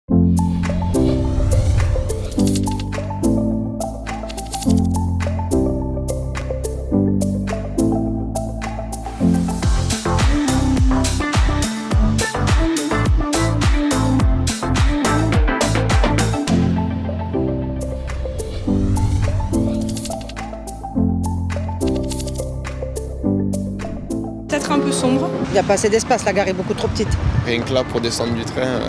Peut-être un peu sombre. Il n'y a pas assez d'espace, la gare est beaucoup trop petite. Rien que là, pour descendre du train,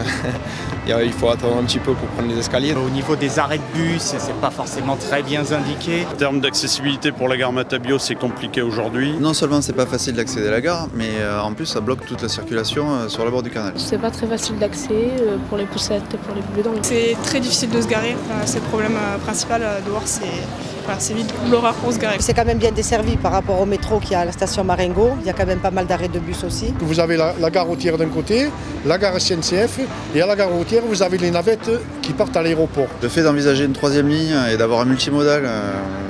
il faut attendre un petit peu pour prendre les escaliers. Au niveau des arrêts de bus, c'est pas forcément très bien indiqué. En termes d'accessibilité pour la gare Matabio, c'est compliqué aujourd'hui. Non seulement c'est pas facile d'accéder à la gare, mais en plus ça bloque toute la circulation sur le bord du canal. C'est pas très facile d'accès pour les poussettes, pour les bidons. C'est très difficile de se garer. C'est le problème principal de voir, c'est vite l'horreur pour se garer. C'est quand même bien desservi par rapport au métro qui est à la station Marengo. Il y a quand même pas mal d'arrêts de bus aussi. Vous avez la gare routière d'un côté, la gare SNCF, et à la gare routière, vous avez les navettes qui partent à l'aéroport. Le fait d'envisager une troisième ligne et d'avoir un multimodal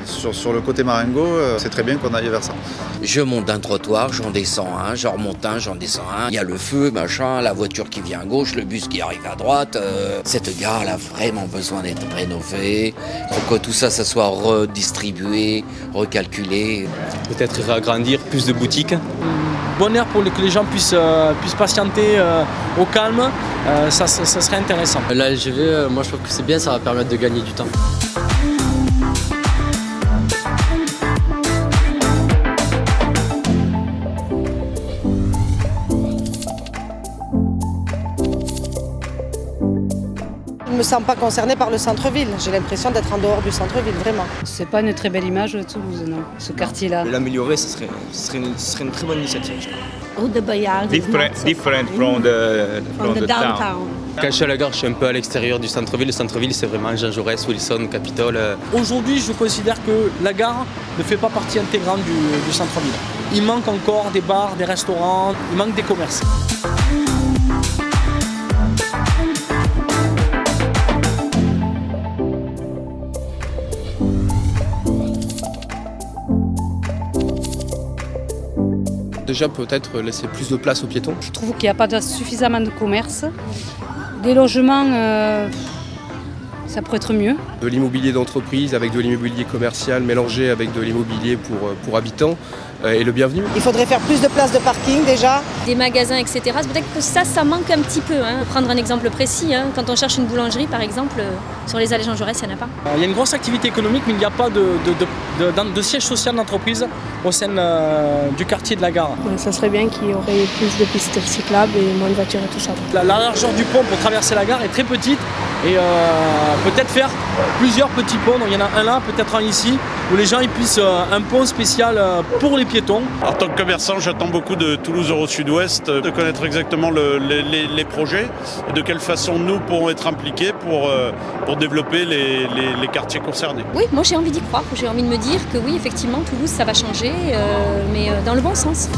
sur le côté Marengo, c'est très bien qu'on aille vers ça. Je monte d'un trottoir, j'en descends un, j'en remonte un, j'en descends un. Il y a le feu, machin, la voiture qui vient à gauche, le bus qui arrive à droite. Cette gare, elle a vraiment besoin d'être rénovée pour que tout ça soit redistribué, recalculé. Peut-être agrandir plus de boutiques. Bon air pour que les gens puissent patienter au calme, ça serait intéressant. La LGV, moi je trouve que c'est bien, ça va permettre de gagner du temps. Je ne me sens pas concernée par le centre-ville. J'ai l'impression d'être en dehors du centre-ville, vraiment. C'est pas une très belle image de Toulouse, non, ce quartier-là. L'améliorer, ce serait une très bonne initiative. Route de Bayard. Different from the downtown. Quand je suis à la gare, je suis un peu à l'extérieur du centre-ville. Le centre-ville, c'est vraiment Jean Jaurès, Wilson, Capitole. Aujourd'hui, je considère que la gare ne fait pas partie intégrante du centre-ville. Il manque encore des bars, des restaurants, il manque des commerces. Déjà, peut-être laisser plus de place aux piétons. Je trouve qu'il n'y a pas suffisamment de commerce. Des logements, ça pourrait être mieux. De l'immobilier d'entreprise avec de l'immobilier commercial mélangé avec de l'immobilier pour habitants est le bienvenu. Il faudrait faire plus de places de parking déjà. Des magasins, etc. Peut-être que ça manque un petit peu. Pour prendre un exemple précis, quand on cherche une boulangerie, par exemple, sur les allées Jean Jaurès, il n'y en a pas. Il y a une grosse activité économique, mais il n'y a pas de siège social d'entreprise au sein du quartier de la gare. Ça serait bien qu'il y aurait plus de pistes cyclables et moins de voitures et tout ça. La largeur du pont pour traverser la gare est très petite et peut-être faire plusieurs petits ponts. Donc, il y en a un là, peut-être un ici, où les gens ils puissent un pont spécial pour les piétons. En tant que commerçant, j'attends beaucoup de Toulouse Euro Sud-Ouest, de connaître exactement les projets et de quelle façon nous pourrons être impliqués pour développer les quartiers concernés. Oui, moi j'ai envie d'y croire. J'ai envie de me dire que oui, effectivement, Toulouse, ça va changer, mais dans le bon sens.